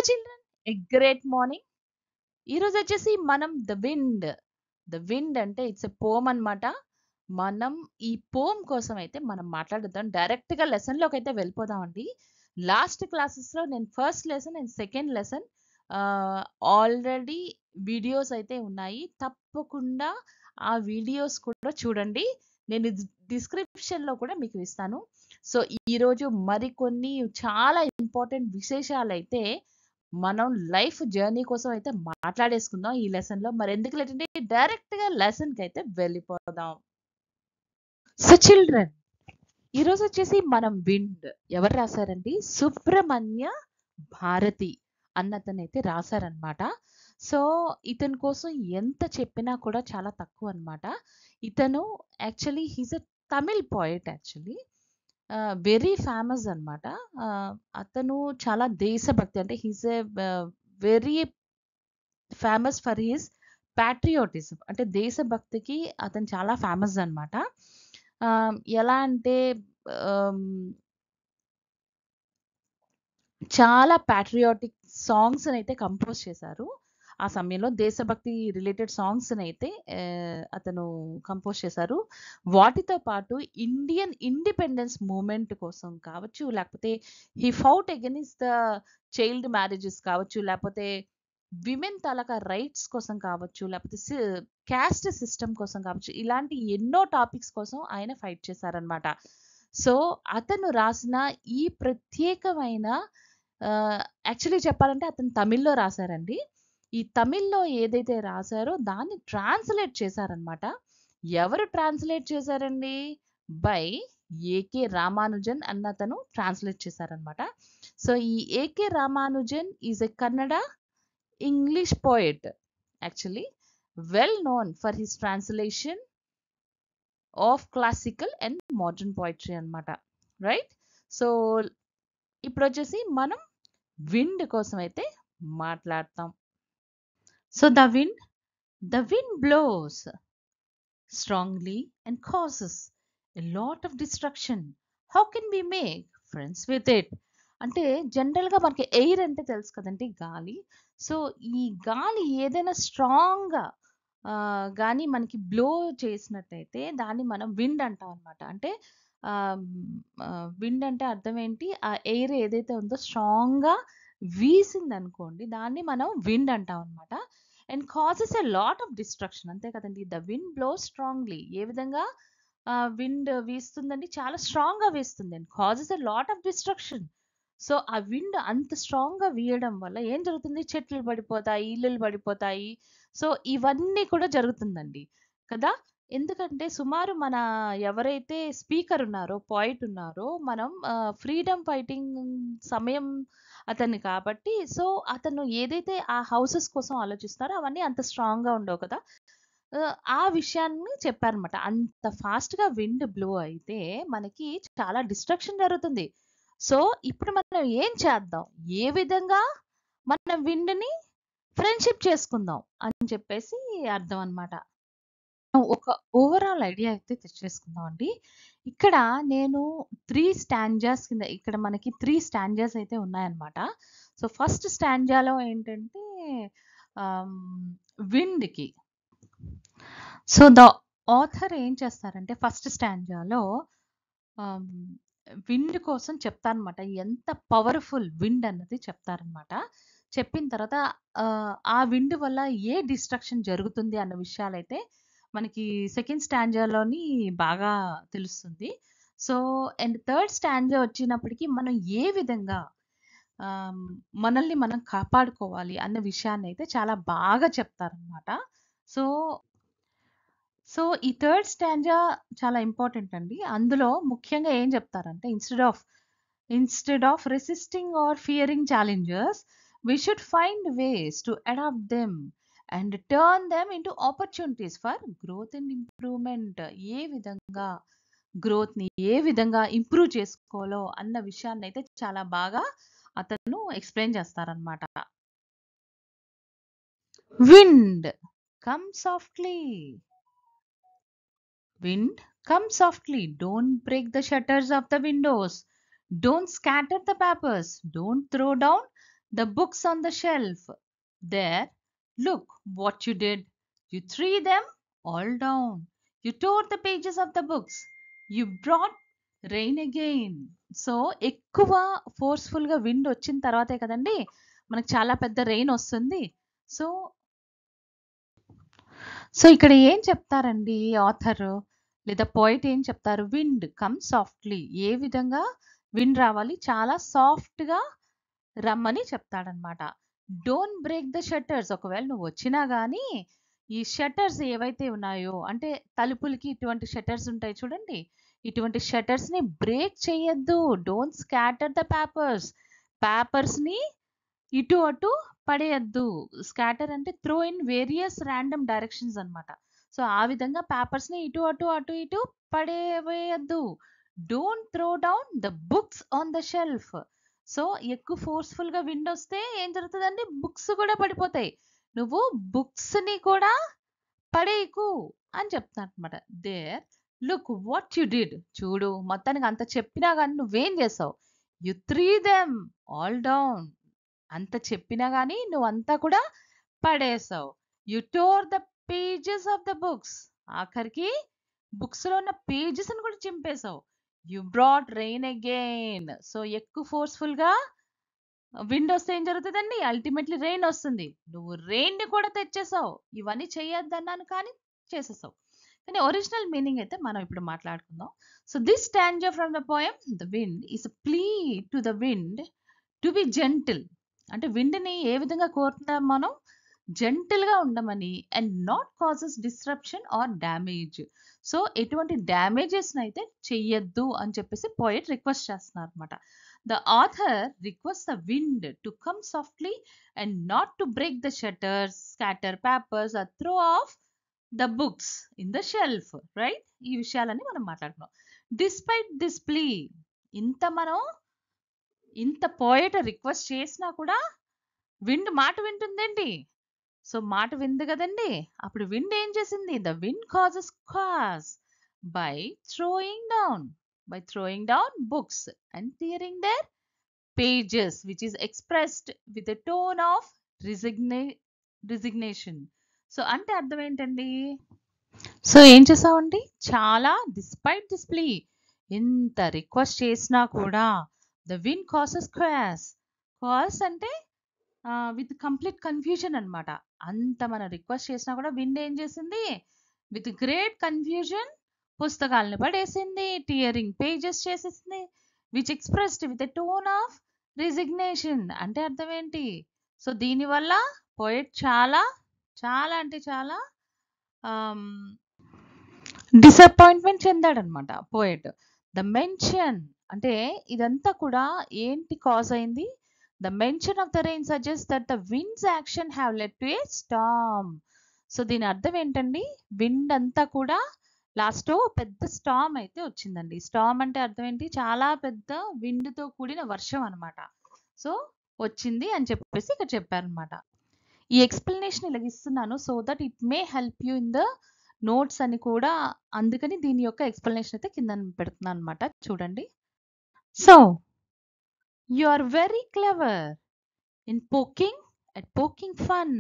Children a great morning. ఈరోజు వచ్చేసి మనం ద విండ్ అంటే ఇట్స్ ఎ పోమ్ అన్నమాట. మనం ఈ పోమ్ కోసం అయితే మనం మాట్లాడుదాం. డైరెక్ట్‌గా లెసన్‌లోకి అయితే వెళ్ళిపోదామండి. లాస్ట్ క్లాసెస్‌లో నేను first lesson and second lesson ఆహ్, ఆల్రెడీ వీడియోస్ అయితే ఉన్నాయి. తప్పకుండా ఆ వీడియోస్ కూడా చూడండి. నేను డిస్క్రిప్షన్‌లో కూడా మీకు ఇస్తాను. సో, ఈరోజు మరికొన్ని చాలా ఇంపార్టెంట్ విశేషాలైతే మనం లైఫ్ జర్నీ కోసం అయితే మాట్లాడేసుకుందాం ఈ లెసన్‌లో. మరెందుకు లేట్ అండి, డైరెక్ట్‌గా లెసన్‌కైతే వెళ్ళిపోదాం. సో చిల్డ్రన్, ఈరోజొచ్చేసి మనం విండ్ ఎవరు రాసారండి? సుబ్రహ్మణ్య భారతి అన్నతనైతే రాసారనమాట. సో, ఇతని కోసం ఎంత చెప్పినా కూడా చాలా తక్కువనమాట. ఇతను actually he's a Tamil poet actually. Very famous అనమాట. అతను చాలా దేశభక్తి అంటే he's a very famous for his patriotism అంటే దేశభక్తికి అతను చాలా ఫేమస్ అనమాట. ఎలా అంటే ఆమ్, చాలా పాట్రియాటిక్ సాంగ్స్ అయితే కంపోజ్ చేశారు. ఆ సమయంలో దేశభక్తి రిలేటెడ్ సాంగ్స్ అయితే అతను కంపోజ్ చేశారు. వాటితో పాటు ఇండియన్ ఇండిపెండెన్స్ మూవ్‌మెంట్ కోసం కావచ్చు, లేకపోతే he fought against the child marriages కావచ్చు, లేకపోతే విమెన్ తాలూకా రైట్స్ కోసం కావచ్చు, లేకపోతే క్యాస్ట్ సిస్టమ్ కోసం కావచ్చు, ఇలాంటి ఎన్నో టాపిక్స్ కోసం ఆయన ఫైట్ చేశారనమాట. సో, అతను రాసిన ఈ ప్రత్యేకమైన యాక్చువల్లీ చెప్పాలంటే అతను తమిళ్‌లో రాసారండి. ఈ తమిళ్‌లో ఏదైతే రాసారో దాన్ని ట్రాన్స్‌లేట్ చేశారనమాట. ఎవరు ట్రాన్స్‌లేట్ చేశారండి? బై ఏకే రామానుజన్ అన్నతను ట్రాన్స్‌లేట్ చేశారనమాట. సో, ఈ AK Ramanujan is a Kannada English poet, actually, well known for his translation of classical and modern poetry అన్నమాట. రైట్? సో, ఇప్పుడొచ్చేసి మనం విండ్ కోసం అయితే మాట్లాడతాం. So, the wind blows strongly and causes a lot of destruction. How can we make friends with it? అంటే జనరల్‌గా మనకి air అంటే తెలుసు కదండీ! గాలి. సో, ఈ గాలి ఏదైనా స్ట్రాంగ్‌గా గాని మనకి బ్లో చేసినట్టయితే దాన్ని మనం విండ్ అంటాం అనమాట. అంటే విండ్ అంటే అర్థం ఏంటి? ఆ ఎయిర్ ఏదైతే ఉందో స్ట్రాంగ్‌గా వీసిందనుకోండి దాన్ని మనం విండ్ అంటాం అనమాట. And causes a lot of destruction అంతే కదండి. ద విండ్ బ్లో స్ట్రాంగ్లీ ఏ విధంగా విండ్ వీస్తుందండి, చాలా స్ట్రాంగ్ గా వీస్తుంది and causes a lot of destruction. So ఆ విండ్ అంత స్ట్రాంగ్ గా వీయడం వల్ల ఏం జరుగుతుంది? చెట్లు పడిపోతాయి, ఇల్లులు పడిపోతాయి. సో ఇవన్నీ కూడా జరుగుతుందండి కదా. ఎందుకంటే సుమారు మన ఎవరైతే స్పీకర్ ఉన్నారో, పాయిట్ ఉన్నారో, మనం ఫ్రీడమ్ ఫైటింగ్ సమయం అతన్ని కాబట్టి, సో అతను ఏదైతే ఆ హౌసెస్ కోసం ఆలోచిస్తారో అవన్నీ అంత స్ట్రాంగ్‌గా ఉండవు కదా. ఆ విషయాన్ని చెప్పారన్నమాట. అంత ఫాస్ట్‌గా విండ్ బ్లో అయితే మనకి చాలా డిస్ట్రక్షన్ జరుగుతుంది. సో, ఇప్పుడు మనం ఏం చేద్దాం? ఏ విధంగా మన విండ్‌ని ఫ్రెండ్‌షిప్ చేసుకుందాం అని చెప్పేసి అర్థం అన్నమాట. ఒక ఓవరాల్ ఐడియా అయితే తెచ్చేసుకుందామండి. ఇక్కడ నేను 3 స్టాంజాస్ కింద ఇక్కడ మనకి 3 స్టాంజాస్ అయితే ఉన్నాయన్నమాట. సో, ఫస్ట్ స్టాంజాలో ఏంటంటే ఆహ్, విండ్‌కి సో, ద ఆథర్ ఏం చేస్తారంటే ఫస్ట్ స్టాంజాలో ఆహ్, విండ్ కోసం చెప్తారనమాట. ఎంత పవర్‌ఫుల్ విండ్ అన్నది చెప్తారనమాట. చెప్పిన తర్వాత ఆ విండ్ వల్ల ఏ డిస్ట్రక్షన్ జరుగుతుంది అన్న విషయాలైతే మనకి సెకండ్ స్టాంజాలోని బాగా తెలుస్తుంది. సో, అండ్ థర్డ్ స్టాంజా వచ్చినప్పటికి మనం ఏ విధంగా ఆహ్, మనల్ని మనం కాపాడుకోవాలి అన్న విషయాన్నయితే చాలా బాగా చెప్తారనమాట. సో సో, ఈ థర్డ్ స్టాంజా చాలా ఇంపార్టెంట్ అండి. అందులో ముఖ్యంగా ఏం చెప్తారంటే instead of resisting or fearing challenges, we should find ways to adapt them and turn them into opportunities for growth and improvement. ఏ విధంగా గ్రోత్‌ని ఏ విధంగా ఇంప్రూవ్ చేసుకోవాలో అన్న విషయాన్నయితే చాలా బాగా అతను ఎక్స్‌ప్లెయిన్ చేస్తారనమాట. Wind come softly. Wind, come softly. Don't break the shutters of the windows. Don't scatter the papers. Don't throw down The books on the shelf. There, look what you did. You threw them all down. You tore the pages of the books. You brought rain again. So ఎక్కువ ఫోర్స్ఫుల్గా wind వచ్చిన తర్వాతే కదండి మనకు చాలా పెద్ద rain వస్తుంది. So so ఇక్కడ ఏం చెప్తారండి ఆథర్ లేదా పోయిట్ ఏం చెప్తారు? Wind come softly. ఏ విధంగా విండ్ రావాలి? చాలా సాఫ్ట్గా రమ్మని చెప్తాడనమాట. Don't break the shutters. ఒకవేళ నువ్వు వచ్చినా కానీ ఈ షట్టర్స్ ఏవైతే ఉన్నాయో అంటే తలుపులకి ఇటువంటి షట్టర్స్ ఉంటాయి చూడండి, ఇటువంటి షట్టర్స్ని బ్రేక్ చేయొద్దు. డోంట్ స్కాటర్ ద పేపర్స్ని ఇటు అటు పడేయద్దు. స్కాటర్ అంటే throw in various random directions అనమాట. సో ఆ విధంగా పేపర్స్ని ఇటు అటు అటు ఇటు పడేవేయద్దు. Don't throw down the books on the shelf. So ఎక్కువ ఫోర్స్ఫుల్గా విండ్ వస్తే ఏం జరుగుతుందండి? బుక్స్ కూడా పడిపోతాయి. నువ్వు బుక్స్ని కూడా పడేయకు అని చెప్తాను అనమాట. There look what you did. చూడు, మొత్తానికి అంత చెప్పినా కానీ నువ్వేం చేసావు? You threw them all down. అంత చెప్పినా కానీ నువ్వంతా కూడా పడేసావు. You tore the pages of the books. ఆఖరికి బుక్స్లో ఉన్న పేజెస్ని కూడా చింపేశావు. You brought rain again. So ఎక్కువ ఫోర్స్ఫుల్గా విండ్ వస్తే ఏం జరుగుతుందండి? అల్టిమేట్లీ రెయిన్ వస్తుంది. నువ్వు రెయిన్ని కూడా తెచ్చేసావు. ఇవన్నీ చేయొద్దన్నాను కానీ చేసేసావు. కానీ ఒరిజినల్ మీనింగ్ అయితే మనం ఇప్పుడు మాట్లాడుకుందాం. So this stanza from the poem the wind is a plea to the wind to be gentle. అంటే విండ్ని ఏ విధంగా కోరుతున్నాం మనం? జెంటిల్గా ఉండమని. And not causes disruption or damage. So ఎటువంటి డ్యామేజెస్ని అయితే చెయ్యొద్దు అని చెప్పేసి పోయట్ రిక్వెస్ట్ చేస్తున్నారు అనమాట. The author request the wind to come softly and not to break the shutters, scatter papers or throw off the books in the shelf. Right? ఈ విషయాలన్నీ మనం మాట్లాడుకున్నాం. డిస్పైట్ దిస్ ప్లీ, ఇంత పోయట రిక్వెస్ట్ చేసినా కూడా wind మాట వింటుందేంటి? సో మాట వింది కదండి. అప్పుడు విండ్ ఏం చేసింది? The wind causes cause by throwing down books and tearing their pages, which is expressed with a tone of resignation. So అంటే అర్థం ఏంటండి? సో ఏం చేసావండి? చాలా డిస్పైట్ దిస్ ప్లీ, ఎంత రిక్వెస్ట్ చేసినా కూడా ద విన్ కాసెస్ కాస్ అంటే విత్ కంప్లీట్ కన్ఫ్యూజన్ అనమాట. అంత మనం రిక్వెస్ట్ చేసినా కూడా విండ్ ఏం చేసింది? విత్ గ్రేట్ కన్ఫ్యూజన్ పుస్తకాలను పడేసింది, టియరింగ్ పేజెస్ చేసేసింది, which expressed with a tone of resignation. అంటే అర్థం ఏంటి? సో దీనివల్ల పోయట్ చాలా చాలా అంటే చాలా డిసప్పాయింట్మెంట్ చెందాడనమాట పోయట్. ద మెన్షన్ అంటే ఇదంతా కూడా ఏంటి కాజ్ అయింది? The mention of the rain suggest that the winds action have led to A Storm. So దీని అర్థం ఏంటండి? విండ్ అంతా కూడా లాస్ట్ పెద్ద స్టార్మ్ అయితే వచ్చిందండి. స్టార్మ్ అంటే అర్థం ఏంటి? చాలా పెద్ద విండ్తో కూడిన వర్షం అనమాట. సో వచ్చింది అని చెప్పేసి ఇక్కడ చెప్పారనమాట. ఈ ఎక్స్ప్లెనేషన్ ఇలాగ ఇస్తున్నాను so that it may help you in the notes అని కూడా, అందుకని దీని యొక్క ఎక్స్ప్లెనేషన్ అయితే కింద పెడుతున్నాను అనమాట. చూడండి. So you are very clever in poking fun,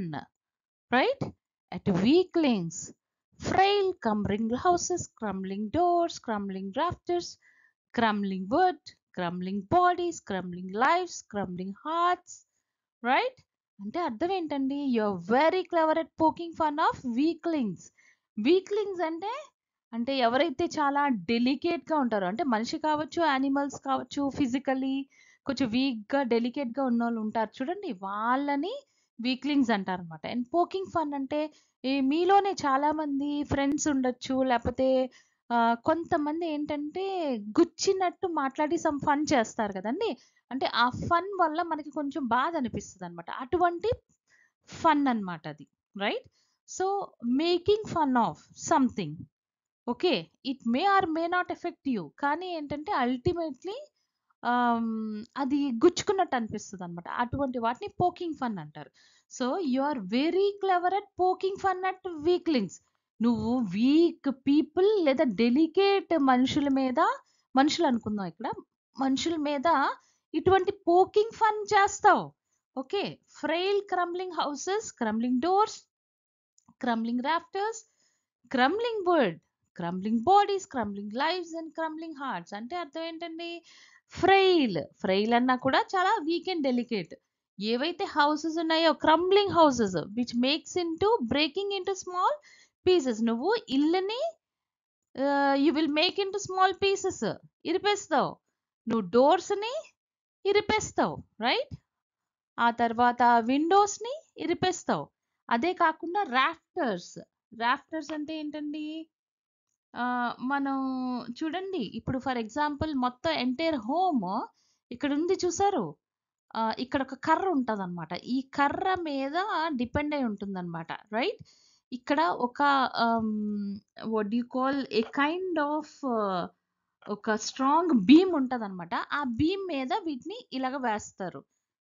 right? At weaklings, frail crumbling houses, crumbling doors, crumbling rafters, crumbling wood, crumbling bodies, crumbling lives, crumbling hearts, right? అంటే అర్థం ఏంటండి? You are very clever at poking fun of weaklings. Weaklings అంటే ఎవరైతే చాలా డెలికేట్గా ఉంటారో, అంటే మనిషి కావచ్చు, యానిమల్స్ కావచ్చు, ఫిజికల్లీ కొంచెం వీక్గా డెలికేట్గా ఉన్న వాళ్ళు ఉంటారు చూడండి, వాళ్ళని వీక్లింగ్స్ అంటారు అనమాట. అండ్ పోకింగ్ ఫన్ అంటే మీలోనే చాలామంది ఫ్రెండ్స్ ఉండొచ్చు, లేకపోతే కొంతమంది ఏంటంటే గుచ్చినట్టు మాట్లాడి సమ్ ఫన్ చేస్తారు కదండి. అంటే ఆ ఫన్ వల్ల మనకి కొంచెం బాధ అనిపిస్తుంది అనమాట. అటువంటి ఫన్ అనమాట అది. Right? So making fun of something, okay, it may or may not affect you, కానీ ఏంటంటే అల్టిమేట్లీ అది గుచ్చుకున్నట్టు అనిపిస్తుంది అనమాట. అటువంటి వాటిని పోకింగ్ ఫన్ అంటారు. So you are very clever at poking fun at weaklings. నువ్వు వీక్ పీపుల్ లేదా డెలికేట్ మనుషులు అనుకుందాం ఇక్కడ, మనుషుల మీద ఇటువంటి పోకింగ్ ఫన్ చేస్తావు. Okay. Frail crumbling houses, crumbling doors, crumbling rafters, crumbling wood, crumbling bodies, crumbling lives and క్రమ్లింగ్ hearts. అంటే అర్థం ఏంటండి? ఫ్రెయిల్ అన్నా కూడా చాలా వీక్ అండ్ డెలికేట్. ఏవైతే హౌసెస్ ఉన్నాయో crumbling houses which makes into breaking into small pieces. నువ్వు ఇల్లుని you will make into small pieces, ఇరిపేస్తావు. నువ్వు డోర్స్ని ఇరిపేస్తావు, రైట్? ఆ తర్వాత విండోస్ని ఇరిపేస్తావు. అదే కాకుండా రాఫ్టర్స్ అంటే ఏంటండి? మనం చూడండి, ఇప్పుడు ఫర్ ఎగ్జాంపుల్ మొత్తం ఎంటైర్ హోమ్ ఇక్కడ ఉంది చూసారు. ఇక్కడ ఒక కర్ర ఉంటదన్నమాట. ఈ కర్ర మీద డిపెండ్ అయి ఉంటుందన్నమాట, రైట్? ఇక్కడ ఒక what you call A kind of ఒక స్ట్రాంగ్ బీమ్ ఉంటదన్నమాట. ఆ బీమ్ మీద వీటిని ఇలాగ వేస్తారు,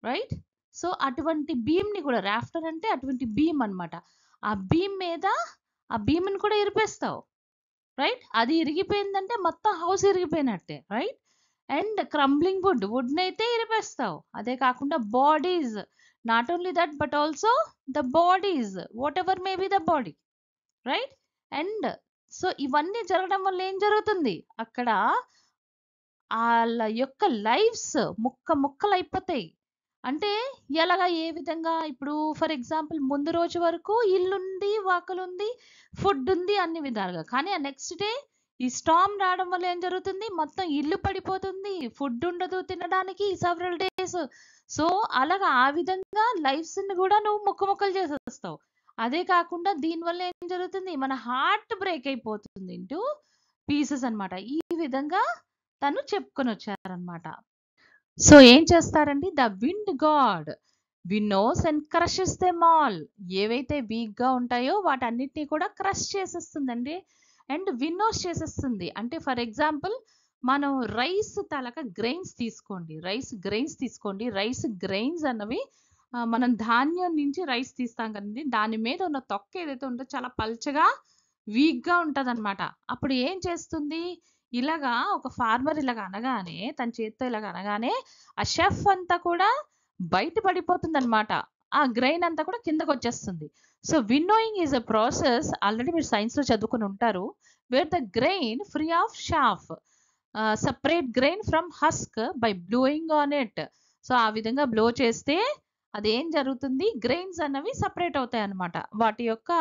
రైట్? సో అటువంటి బీమ్ ని కూడా రాఫ్టర్ అంటే అటువంటి బీమ్ అన్నమాట. ఆ బీమ్ మీద ఆ బీమ్ ని కూడా ఇరిపేస్తావు, రైట్? అది ఇరిగిపోయిందంటే మొత్తం హౌస్ ఇరిగిపోయినట్టే, రైట్? అండ్ క్రంబ్లింగ్ వుడ్ నైతే ఇరిపేస్తావు. అదే కాకుండా bodies, not only that but also the bodies, whatever may be the body, right? And so ఇవన్నీ జరగడం వల్ల ఏం జరుగుతుంది అక్కడ? వాళ్ళ యొక్క లైఫ్స్ ముక్కలు అయిపోతాయి. అంటే ఎలాగా, ఏ విధంగా? ఇప్పుడు ఫర్ ఎగ్జాంపుల్ ముందు రోజు వరకు ఇల్లుంది, వాకలుంది, ఫుడ్ ఉంది, అన్ని విధాలుగా. కానీ ఆ నెక్స్ట్ డే ఈ స్టార్మ్ రావడం వల్ల ఏం జరుగుతుంది? మొత్తం ఇల్లు పడిపోతుంది, ఫుడ్ ఉండదు తినడానికి సెవరల్ డేస్. సో అలాగా ఆ విధంగా లైఫ్స్ ని కూడా నువ్వు ముక్కలు చేసేస్తావు. అదే కాకుండా దీనివల్ల ఏం జరుగుతుంది? మన హార్ట్ బ్రేక్ అయిపోతుంది ఇంటూ పీసెస్ అన్నమాట. ఈ విధంగా తను చెప్పుకొని వచ్చారనమాట. సో ఏం చేస్తారండి? The wind god winnows and crushes them all. ఏవైతే వీక్ గా ఉంటాయో వాటన్నిటిని కూడా క్రష్ చేసేస్తుందండి, అండ్ విన్నోస్ చేసేస్తుంది. అంటే ఫర్ ఎగ్జాంపుల్ మనం రైస్ తలక గ్రెయిన్స్ తీసుకోండి, రైస్ గ్రెయిన్స్ అన్నవి మనం ధాన్యం నుంచి రైస్ తీస్తాం కదండి. దాని మీద ఉన్న తొక్క ఏదైతే ఉందో చాలా పల్చగా వీక్ గా ఉంటదన్నమాట. అప్పుడు ఏం చేస్తుంది? ఇలాగా ఒక ఫార్మర్ ఇలాగ అనగానే, తన చేత్తో ఇలాగ అనగానే ఆ షెఫ్ అంతా కూడా బయట పడిపోతుందన్నమాట. ఆ గ్రెయిన్ అంతా కూడా కిందకొచ్చేస్తుంది. So winnowing is a process, already మీరు సైన్స్ లో చదువుకొని ఉంటారు. Where the grain free of chaff separate grain from husk by blowing on it. So ఆ విధంగా బ్లో చేస్తే అదేం జరుగుతుంది? గ్రెయిన్స్ అన్నవి సెపరేట్ అవుతాయి అన్నమాట వాటి యొక్క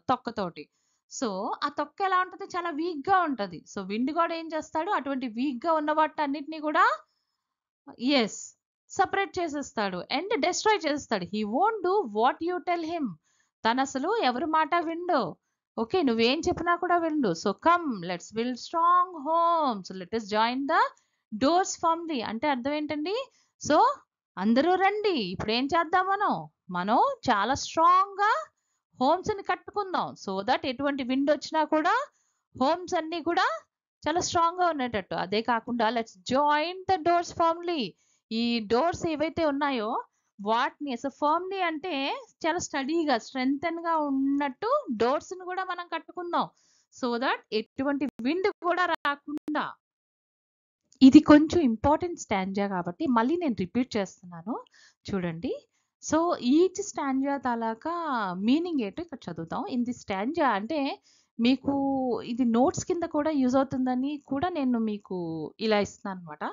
తొక్కతోటి. సో ఆ తొక్క ఎలా ఉంటది? చాలా వీక్ గా ఉంటది. సో విండ్ గాడ్ ఏం చేస్తాడు? అటువంటి వీక్ గా ఉన్న వాటన్నిటిని కూడా ఎస్ సపరేట్ చేసేస్తాడు అండ్ డెస్ట్రాయ్ చేసేస్తాడు. He won't do what you tell him. తను అసలు ఎవరి మాట విండు. ఓకే, నువ్వేం చెప్పినా కూడా విండు. So come let's build strong homes, let us join the doors firmly. అంటే అర్థం ఏంటండి? సో అందరూ రండి, ఇప్పుడు ఏం చేద్దాం? మనం చాలా స్ట్రాంగ్ గా హోమ్స్ ని కట్టుకుందాం. సో దట్ ఎటువంటి విండ్ వచ్చినా కూడా హోమ్స్ అన్ని కూడా చాలా స్ట్రాంగ్ గా ఉండేటట్టు. అదే కాకుండా let's join the doors firmly. ఈ డోర్స్ ఏవైతే ఉన్నాయో వాటిని అసలు ఫర్మ్లీ అంటే చాలా స్టడీగా స్ట్రెంగ్తన్ గా ఉన్నట్టు డోర్స్ ని కూడా మనం కట్టుకుందాం. సో దట్ ఎటువంటి విండ్ కూడా రాకుండా. ఇది కొంచెం ఇంపార్టెంట్ స్టాంజా కాబట్టి మళ్ళీ నేను రిపీట్ చేస్తున్నాను, చూడండి. సో ఈచ్ స్టాంజా తాలూకా మీనింగ్ ఏంటో ఇక్కడ చదువుతాం. ఇన్ ది స్టాంజా అంటే మీకు ఇది నోట్స్ కింద కూడా యూజ్ అవుతుందని కూడా నేను మీకు ఇలా ఇస్తున్నాను అనమాట.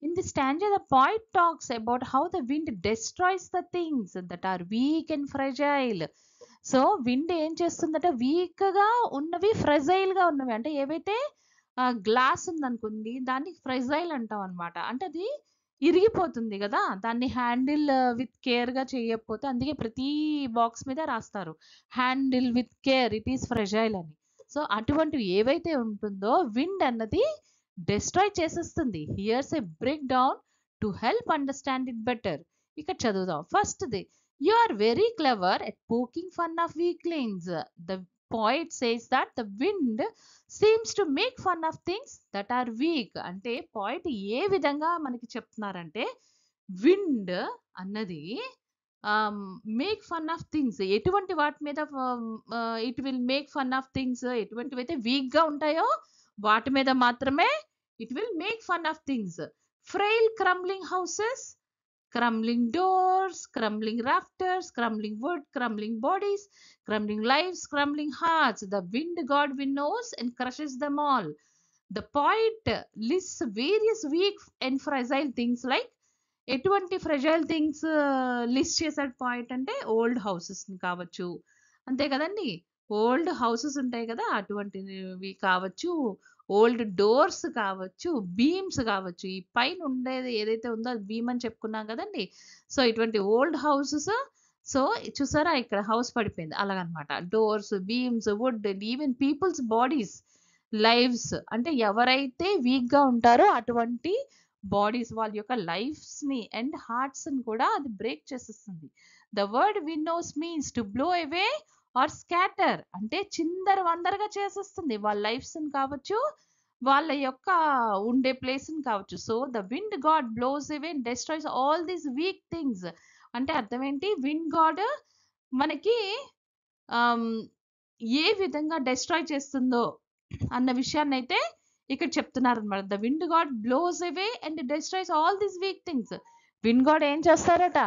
In the stanza the point talks about how the wind destroys the things that are weak and fragile. So wind ఏం చేస్తుందంటే వీక్ గా ఉన్నవి, ఫ్రెజైల్ గా ఉన్నవి, అంటే ఏవైతే గ్లాస్ ఉందనుకోండి దాన్ని ఫ్రెజైల్ అంటాం అనమాట. అంటే అది ఇరిగిపోతుంది కదా, దాన్ని హ్యాండిల్ విత్ కేర్ గా చేయకపోతే, అందుకే ప్రతి బాక్స్ మీద రాస్తారు handle with care, it is fragile అని. సో అటువంటివి ఏవైతే ఉంటుందో విండ్ అన్నది డెస్ట్రాయ్ చేసేస్తుంది. Here's a break down to help understand it better. ఇక్కడ చదువుదాం. First the, you are very clever at poking fun of weaklings. The poet says that the wind seems to make fun of things that are weak. అంటే point ఏ విధంగా మనకి చెప్తున్నారంటే, wind అన్నది make fun of things, ఎటువంటి వాటి మీద it will make fun of things, ఎటువంటివైతే weak గా ఉంటాయో వాటి మీద మాత్రమే it will make fun of things. Frail crumbling houses, crumbling doors, crumbling rafters, crumbling wood, crumbling bodies, crumbling lives, crumbling hearts. The wind god winnows and crushes them all. The poet lists various weak and fragile things like ఎటువంటి fragile things list చేశాడు point అంటే old houses కావచ్చు, అంతే కదండి. Old houses ఉంటాయి కదా, అటువంటివి కావచ్చు, ఓల్డ్ డోర్స్ కావచ్చు, బీమ్స్ కావచ్చు. ఈ పైన ఉండేది ఏదైతే ఉందో అది బీమ్ అని చెప్పుకున్నాం కదండి. సో ఇటువంటి ఓల్డ్ హౌసెస్, సో చూసారా ఇక్కడ హౌస్ పడిపోయింది అలాగనమాట. Doors, beams, wood, even people's bodies, lives అంటే ఎవరైతే వీక్ గా ఉంటారో అటువంటి బాడీస్ వాళ్ళ యొక్క లైఫ్స్ ని అండ్ హార్ట్స్ ని కూడా అది బ్రేక్ చేసేస్తుంది. The word winnows means to blow away or scatter, అంటే చిందర వందరగా చేసేస్తుంది వాళ్ళ లైఫ్స్ ని కావచ్చు, వాళ్ళ యొక్క ఉండే ప్లేస్ ని కావచ్చు. So the wind god blows away and destroys all these weak things. అంటే అర్థం ఏంటి, విండ్ గాడ్ మనకి ఏ విధంగా డెస్ట్రాయ్ చేస్తుందో అన్న విషయాన్ని అయితే ఇక్కడ చెప్తున్నారు అనమాట. The wind god blows away and destroys all these weak things. Wind god ఏం చేస్తారట,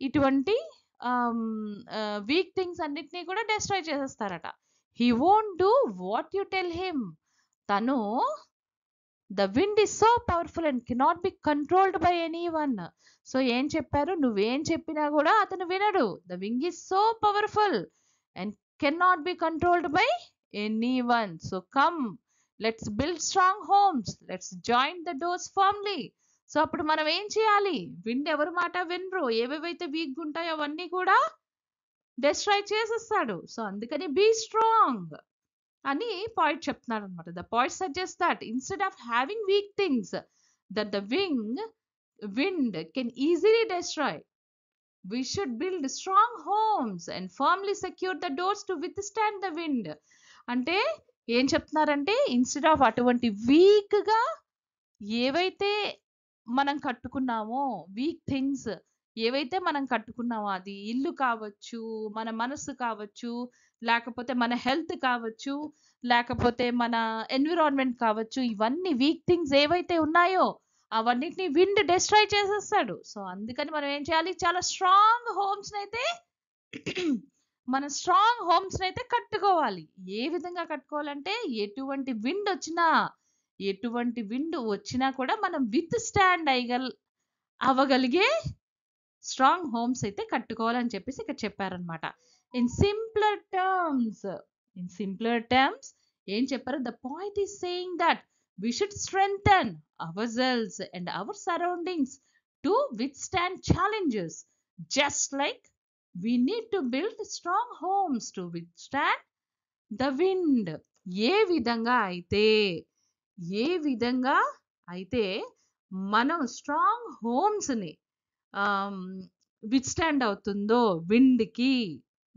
ఇటువంటి వీక్ థింగ్స్ అన్నిటినీ కూడా డెస్ట్రాయ్ చేసేస్తారట. He won't do what you tell him. తను the wind is so powerful and cannot be controlled by anyone. సో ఏం చెప్పారు, నువ్వేం చెప్పినా కూడా అతను వినడు. The wind is so powerful and cannot be controlled by anyone. So come, let's build strong homes, let's join the doors firmly. So అప్పుడు మనం ఏం చేయాలి, విండ్ ఎవరి మాట వినరు, ఏవేవైతే వీక్ ఉంటాయో అవన్నీ కూడా డెస్ట్రాయ్ చేసేస్తాడు. సో అందుకని బీ స్ట్రాంగ్ అని పాయింట్ చెప్తున్నాడు అనమాట. The point suggest that instead of having week things that the wind can easily destroy, we should build strong homes and firmly secure the doors to withstand the wind. అంటే ఏం చెప్తున్నారంటే, instead of అటువంటి week గా ఏవైతే మనం కట్టుకున్నామో, week things ఏవైతే మనం కట్టుకున్నామో, అది ఇల్లు కావచ్చు, మన మనసు కావచ్చు, లేకపోతే మన హెల్త్ కావచ్చు, లేకపోతే మన ఎన్విరాన్మెంట్ కావచ్చు, ఇవన్నీ వీక్ థింగ్స్ ఏవైతే ఉన్నాయో అవన్నిటిని విండ్ డెస్ట్రాయ్ చేసేస్తాడు. సో అందుకని మనం ఏం చేయాలి, చాలా స్ట్రాంగ్ హోమ్స్ అయితే మన స్ట్రాంగ్ హోమ్స్ అయితే కట్టుకోవాలి. ఏ విధంగా కట్టుకోవాలంటే, ఎటువంటి విండ్ వచ్చినా కూడా మనం విత్ స్టాండ్ అవ్వగలిగే స్ట్రాంగ్ హోమ్స్ అయితే కట్టుకోవాలని చెప్పేసి ఇక్కడ చెప్పారనమాట. ఇన్ సింప్లర్ టర్మ్స్ ఏం చెప్పారు, the point is saying that we should strengthen ourselves and our surroundings to withstand challenges, just like we need to build strong homes to withstand the wind. ఏ విధంగా అయితే మనం స్ట్రాంగ్ హోమ్స్ ని withstand అవుతుందో wind కి,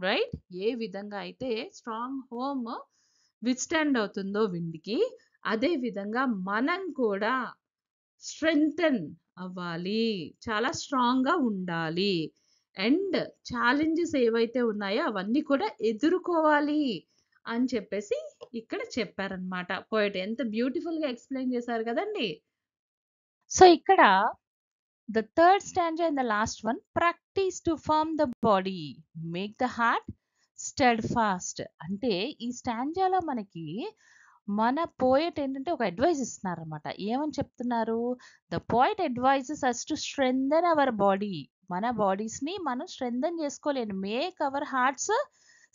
right, ఏ విధంగా అయితే strong home withstand అవుతుందో wind కి, అదే విధంగా మనం కూడా స్ట్రెంగ్తన్ అవ్వాలి, చాలా స్ట్రాంగ్ గా ఉండాలి, అండ్ ఛాలెంజెస్ ఏవైతే ఉన్నాయో అవన్నీ కూడా ఎదుర్కోవాలి అని చెప్పేసి ఇక్కడ చెప్పారనమాట. పోయిట్ ఎంత బ్యూటిఫుల్ గా ఎక్స్ప్లెయిన్ చేశారు కదండి. సో ఇక్కడ the third stanza and the last one, practise to firm the body, make the heart steadfast. అంటే ఈ స్టాంజాలో మనకి మన పోయట్ ఏంటంటే ఒక అడ్వైస్ ఇస్తున్నారు అనమాట. ఏమని చెప్తున్నారు, the poet advises us to strengthen our body, మన బాడీస్ ని మనం స్ట్రెంథెన్ చేసుకోలేను. Make our hearts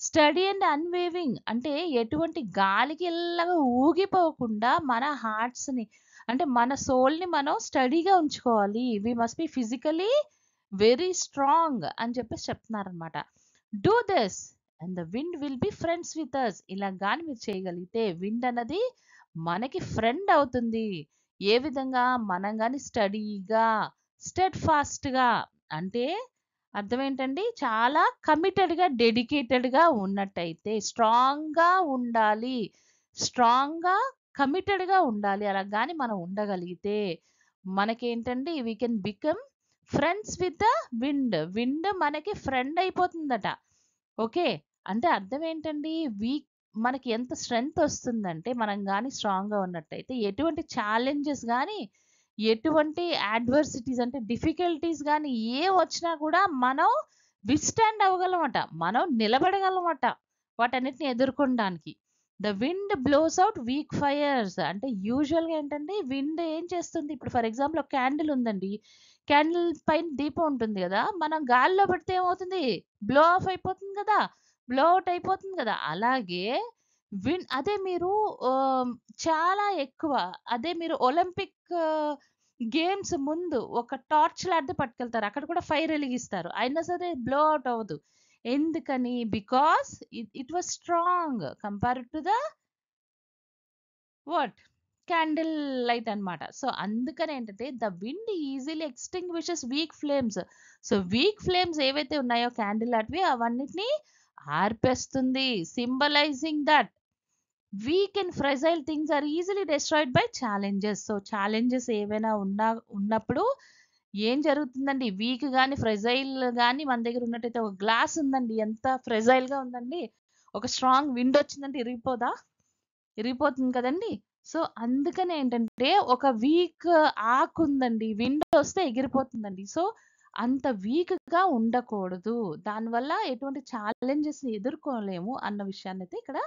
steady and unwavering, అంటే ఎటువంటి గాలికి ఇలాగా ఊగిపోకుండా మన హార్ట్స్ ని, అంటే మన సోల్ ని మనం స్టడీగా ఉంచుకోవాలి. We must be physically very strong అని చెప్పేసి చెప్తున్నారు అనమాట. Do this and the wind will be friends with us. ఇలా కానీ మీరు చేయగలిగితే విండ్ అన్నది మనకి ఫ్రెండ్ అవుతుంది. ఏ విధంగా, మనం కానీ స్టడీగా స్టెడ్ ఫాస్ట్ గా, అంటే అర్థం ఏంటండి, చాలా కమిటెడ్ గా డెడికేటెడ్ గా ఉన్నట్టయితే, స్ట్రాంగ్ గా ఉండాలి, స్ట్రాంగ్ గా కమిటెడ్ గా ఉండాలి. అలా కానీ మనం ఉండగలిగితే మనకేంటండి, we can become friends with the wind. Wind మనకి ఫ్రెండ్ అయిపోతుందట. ఓకే, అంటే అర్థం ఏంటండి, మనకి ఎంత స్ట్రెంగ్త్ వస్తుందంటే, మనం కానీ స్ట్రాంగ్ గా ఉన్నట్టయితే ఎటువంటి ఛాలెంజెస్ కానీ ఎటువంటి అడ్వర్సిటీస్ అంటే డిఫికల్టీస్ గాని వచ్చినా కూడా మనం విస్టాండ్ అవ్వగలమట. మనం నిలబడగలమట వాటన్నిటిని ఎదుర్కొనడానికి. The wind blows out weak fires అంటే యూజువల్‌గా ఏంటంటే విండ్ ఏం చేస్తుంది ఇప్పుడు ఫర్ ఎగ్జాంపుల్ ఒక క్యాండిల్ ఉందండి. క్యాండిల్ పైన దీపం ఉంటుంది గదా! మనం గాలిలో పెడితే ఏమవుతుంది? బ్లో ఆఫ్ అయిపోతుంది గదా! బ్లో అవుట్ అయిపోతుంది గదా! అలాగే అదే మీరు ఆహ్, చాలా ఎక్కువ అదే మీరు ఒలింపిక్ గేమ్స్ ముందు ఒక టార్చ్ లాంటిది పట్టుకెళ్తారు. అక్కడ కూడా ఫైర్ ఎలిగిస్తారు. అయినా సరే బ్లో అవుట్ అవ్వదు. ఎందుకని? Because it was strong compared to the what? Candle light అన్నమాట. సో, అందుకని ఏంటంటే the wind easily extinguishes weak flames. So, weak flames ఏవైతే ఉన్నాయో క్యాండిల్ లాంటివి అవన్నిటిని ఆర్పేస్తుంది. Symbolising that weak and fragile things are easily destroyed by challenges. So, challenges ఏవైనా ఉన్నప్పుడు ఏం జరుగుతుందండి? వీక్ గాని, ఫ్రెజైల్ గాని మన దగ్గర ఉన్నట్టయితే ఒక గ్లాస్ ఉందండి. ఎంత ఫ్రెజైల్‌గా ఉందండి. ఒక స్ట్రాంగ్ విండ్ వచ్చిందంటే ఇరిగిపోదా? ఇరిగిపోతుంది కదండీ! సో, అందుకనే ఏంటంటే ఒక వీక్ ఆకుందండి. విండ్ వస్తే ఎగిరిపోతుందండి. సో, అంత వీక్‌గా ఉండకూడదు. దానివల్ల ఎటువంటి ఛాలెంజెస్‌ని ఎదుర్కోలేము అన్న విషయాన్నయితే ఇక్కడ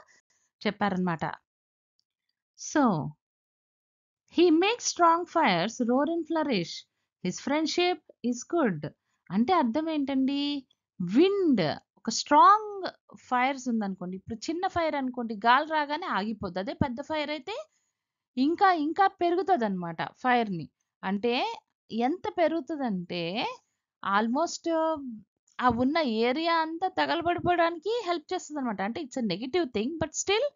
చెప్పారనమాట. So, he makes strong fires roar and flourish. His friendship is good. అంటే అర్థం ఏంటండి? విండ్ ఒక స్ట్రాంగ్ ఫైర్స్ ఉందనుకోండి. ఇప్పుడు చిన్న ఫైర్ అనుకోండి గాలి రాగానే ఆగిపోద్ది. అదే పెద్ద ఫైర్ అయితే ఇంకా ఇంకా పెరుగుతదనమాట ఫైర్‌ని. అంటే ఎంత పెరుగుతదంటే ఆల్‌మోస్ట్ ఆ ఉన్న ఏరియా అంతా తగలబడిపోవడానికి హెల్ప్ చేస్తదనమాట. అంటే it's a negative thing. But still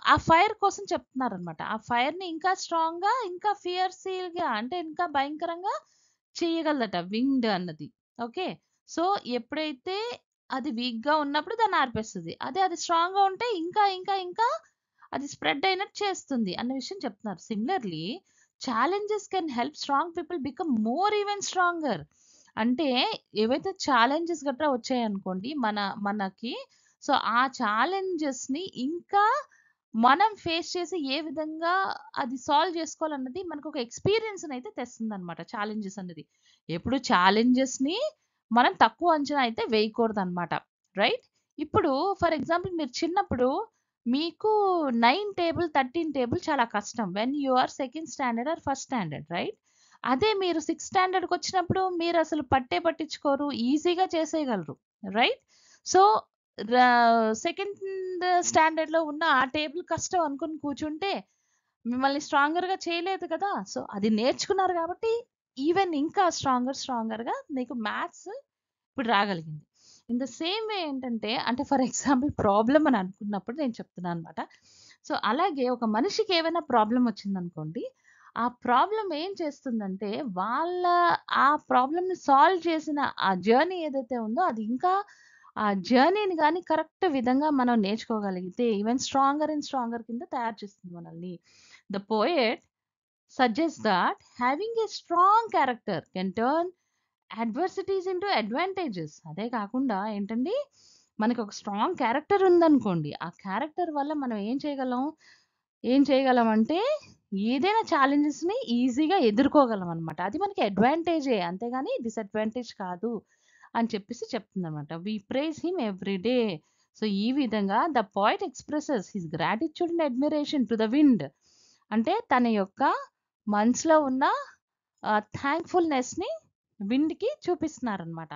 ఆ ఫైర్ కోసం చెప్తున్నారనమాట. ఆ ఫైర్‌ని ఇంకా స్ట్రాంగ్‌గా, ఇంకా ఫియర్సీ‌గా అంటే ఇంకా భయంకరంగా చేయగలదట విండ్ అన్నది. ఓకే. సో, ఎప్పుడైతే అది వీక్‌గా ఉన్నప్పుడు దాన్ని ఆర్పేస్తది. అదే అది స్ట్రాంగ్‌గా ఉంటే ఇంకా ఇంకా ఇంకా అది స్ప్రెడ్ అయినట్టు చేస్తుంది అన్న విషయం చెప్తున్నారు. Similarly challenges can help strong people become more even stronger. అంటే ఏవైతే ఛాలెంజెస్ గట్రా వచ్చాయనుకోండి మనకి సో, ఆ ఛాలెంజెస్‌ని ఇంకా మనం ఫేస్ చేసి ఏ విధంగా అది సాల్వ్ చేసుకోవాలన్నది మనకొక ఎక్స్‌పీరియన్స్‌నయితే తెస్తుందనమాట ఛాలెంజెస్ అన్నది. ఎప్పుడు ఛాలెంజెస్‌ని మనం తక్కువ అంచనా అయితే వేయకూడదనమాట. రైట్? ఇప్పుడు ఫర్ ఎగ్జాంపుల్ మీరు చిన్నప్పుడు మీకు 9 టేబుల్, 13 టేబుల్ చాలా కష్టం. When you are second standard or first standard right? అదే మీరు సిక్స్త్ స్టాండర్డ్‌కొచ్చినప్పుడు మీరసలు పట్టించుకోరు. ఈజీగా చేసేయగలరు. రైట్? సో, రా సెకండ్ స్టాండర్డ్‌లో ఉన్న ఆ టేబుల్ కష్టం అనుకుని కూర్చుంటే, మిమ్మల్ని స్ట్రాంగర్‌గా చేయలేదు కదా! సో, అది నేర్చుకున్నారు కాబట్టి, ఈవెన్ ఇంకా స్ట్రాంగర్‌గా మీకు మ్యాథ్స్ ఇప్పుడు రాగలిగింది. ఇన్ ద సేమ్ వే ఏంటంటే, అంటే ఫర్ ఎగ్జాంపుల్ ప్రాబ్లమ్ అని అనుకున్నప్పుడు నేను చెప్తున్నాననమాట. సో, అలాగే ఒక మనిషికి ఏవైనా ప్రాబ్లమ్ వచ్చిందనుకోండి, ఆ ప్రాబ్లమ్ ఏం చేస్తుందంటే, వాళ్ళ ఆ ప్రాబ్లమ్‌ని సాల్వ్ చేసిన ఆ జర్నీ ఏదైతే ఉందో, అది ఇంకా ఆ జర్నీని గాని కరెక్ట్ విధంగా మనం నేర్చుకోగలిగితే, ఈవెన్ స్ట్రాంగర్ అండ్ స్ట్రాంగర్ కింద తయారు చేస్తుంది మనల్ని. The poet suggests that having a strong character can turn adversities into advantages. అదే కాకుండా ఏంటండి, మనకి ఒక స్ట్రాంగ్ క్యారెక్టర్ ఉందనుకోండి. ఆ క్యారెక్టర్ వల్ల మనం ఏం చేయగలం అంటే ఏదైనా ఛాలెంజెస్‌ని ఈజీగా ఎదుర్కోగలం అన్నమాట. అది మనకి అడ్వాంటేజే అంతేగాని డిసడ్వాంటేజ్ కాదు అని చెప్పేసి చెప్తుందన్నమాట. We praise him every day. So, ఈ విధంగా the poet expresses his gratitude and admiration to the wind. అంటే తన యొక్క మనసులో ఉన్న థాంక్‌ఫుల్‌నెస్‌ని విండ్‌కి చూపిస్తున్నారనమాట.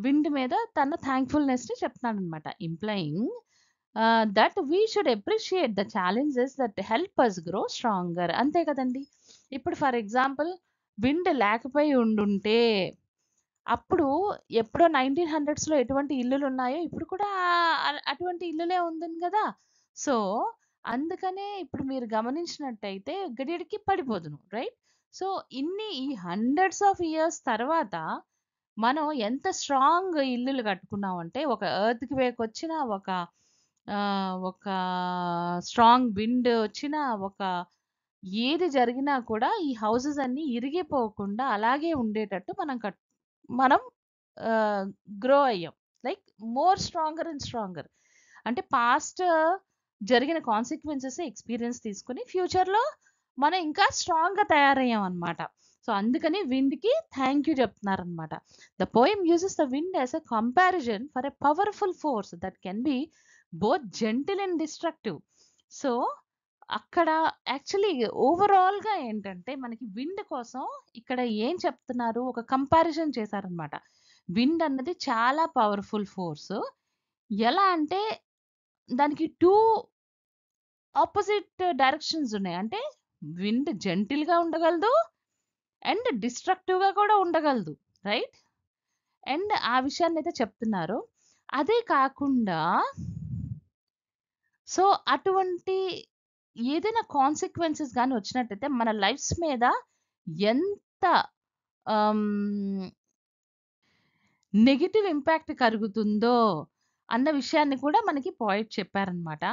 విండ్ మీద తన థాంక్‌ఫుల్‌నెస్‌ని చెప్తున్నాడనమాట. Implying that we should appreciate the challenges that help us grow stronger. అంతే కదండీ! ఇప్పుడు ఫర్ ఎగ్జాంపుల్ విండ్ లేకపోయి ఉండుంటే, అప్పుడు ఎప్పుడో 1900స్‌లో ఎటువంటి ఇల్లులున్నాయో ఇప్పుడు కూడా అటువంటి ఇల్లులే ఉంటుంది గదా! సో, అందుకనే ఇప్పుడు మీరు గమనించినట్టయితే గడియడికి పడిపోదును. రైట్? సో, ఈ హండ్రెడ్స్ ఆఫ్ ఇయర్స్ తర్వాత మనం ఎంత స్ట్రాంగ్ ఇల్లులు కట్టుకున్నామంటే, ఒక ఎర్త్‌క్వేక్ వచ్చినా, ఒక స్ట్రాంగ్ విండ్ వచ్చినా, ఏది జరిగినా కూడా ఈ హౌసెస్ అన్నీ ఇరిగిపోకుండా అలాగే ఉండేటట్టు మనం ఆహ్, గ్రో అయ్యాం. Like more stronger and stronger. అంటే పాస్ట్ జరిగిన కాన్సిక్వెన్సెస్ ఎక్స్‌పీరియన్స్ తీసుకొని ఫ్యూచర్‌లో మనం ఇంకా స్ట్రాంగ్గా తయారయ్యాం అనమాట. సో అందుకని విండ్కి థ్యాంక్ యూ చెప్తున్నారనమాట. The poem uses the wind as a comparison for a powerful force that can be both gentle and destructive. So అక్కడ యాక్చువల్లీ ఓవరాల్గా ఏంటంటే మనకి విండ్ కోసం ఇక్కడ ఏం చెప్తున్నారు, ఒక కంపారిజన్ చేశారనమాట. విండ్ అన్నది చాలా పవర్ఫుల్ ఫోర్స్. ఎలా అంటే దానికి టూ ఆపోజిట్ డైరెక్షన్స్ ఉన్నాయి. అంటే విండ్ జెంటిల్గా ఉండగలదు అండ్ డిస్ట్రక్టివ్గా కూడా ఉండగలదు, రైట్? అండ్ ఆ విషయాన్ని అయితే చెప్తున్నారు. అదే కాకుండా సో అటువంటి ఏదైనా కాన్సిక్వెన్సెస్ కానీ వచ్చినట్టయితే మన లైఫ్స్ మీద ఎంత నెగటివ్ ఇంపాక్ట్ కలుగుతుందో అన్న విషయాన్ని కూడా మనకి పోయిట్ చెప్పారనమాట.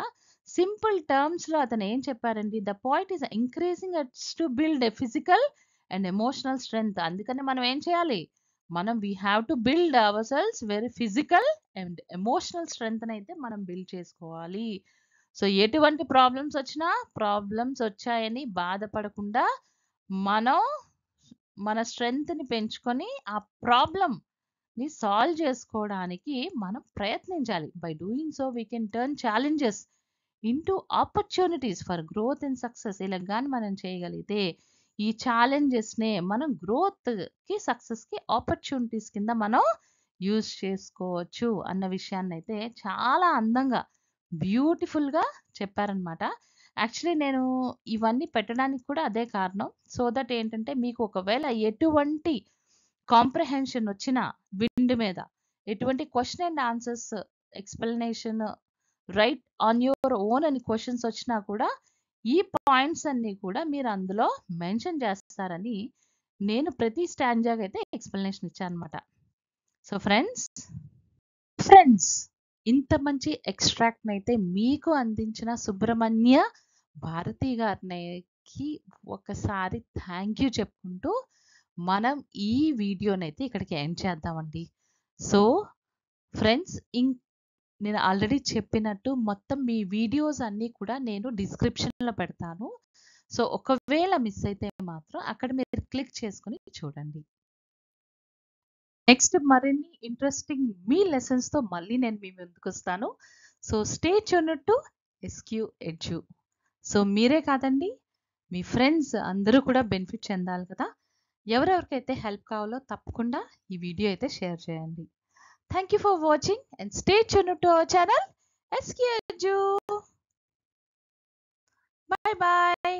సింపుల్ టర్మ్స్లో అతను ఏం చెప్పారండి, the poet is encouraging us to build a physical and emotional strength. అందుకని మనం ఏం చేయాలి, మనం we have to build our selves very physical and emotional strength అయితే మనం బిల్డ్ చేసుకోవాలి. సో ఎటువంటి ప్రాబ్లమ్స్ వచ్చాయని బాధపడకుండా మనం మన స్ట్రెంగ్త్ని పెంచుకొని ఆ ప్రాబ్లమ్ని సాల్వ్ చేసుకోవడానికి మనం ప్రయత్నించాలి. By doing so we can turn challenges into opportunities for growth and success. ఇలా కానీ మనం చేయగలిగితే ఈ ఛాలెంజెస్నే మనం గ్రోత్కి సక్సెస్కి ఆపర్చునిటీస్ కింద మనం యూజ్ చేసుకోవచ్చు అన్న విషయాన్ని అయితే చాలా అందంగా బ్యూటిఫుల్గా చెప్పారనమాట. యాక్చువల్లీ నేను ఇవన్నీ పెట్టడానికి కూడా అదే కారణం. సో దట్ ఏంటంటే మీకు ఒకవేళ ఎటువంటి కాంప్రహెన్షన్ వచ్చినా విండ్ మీద, ఎటువంటి question and answers explanation right on your own అని క్వశ్చన్స్ వచ్చినా కూడా ఈ పాయింట్స్ అన్నీ కూడా మీరు అందులో మెన్షన్ చేస్తారని నేను ప్రతి స్టాంజాగా అయితే ఎక్స్ప్లెనేషన్ ఇచ్చాను అనమాట. సో ఫ్రెండ్స్ ఇంత మంచి ఎక్స్ట్రాక్ట్ని అయితే మీకు అందించిన సుబ్రహ్మణ్య భారతి గారికి ఒకసారి థ్యాంక్ యూ చెప్పుకుంటూ మనం ఈ వీడియోనైతే ఇక్కడికి ఎండ్ చేద్దామండి. సో ఫ్రెండ్స్ నేను ఆల్రెడీ చెప్పినట్టు మొత్తం మీ వీడియోస్ అన్నీ కూడా నేను డిస్క్రిప్షన్లో పెడతాను. సో ఒకవేళ మిస్ అయితే మాత్రం అక్కడ మీరు క్లిక్ చేసుకుని చూడండి. నెక్స్ట్ మరిన్ని ఇంట్రెస్టింగ్ మీ లెసన్స్తో మళ్ళీ నేను మీ ముందుకు వస్తాను. So stay tuned to SQ edu. So మీరే కాదండి, మీ ఫ్రెండ్స్ అందరూ కూడా బెనిఫిట్ చెందాలి కదా. ఎవరెవరికైతే హెల్ప్ కావాలో తప్పకుండా ఈ వీడియో అయితే షేర్ చేయండి. Thank you for watching and stay tuned to our channel SQ edu. Bye bye.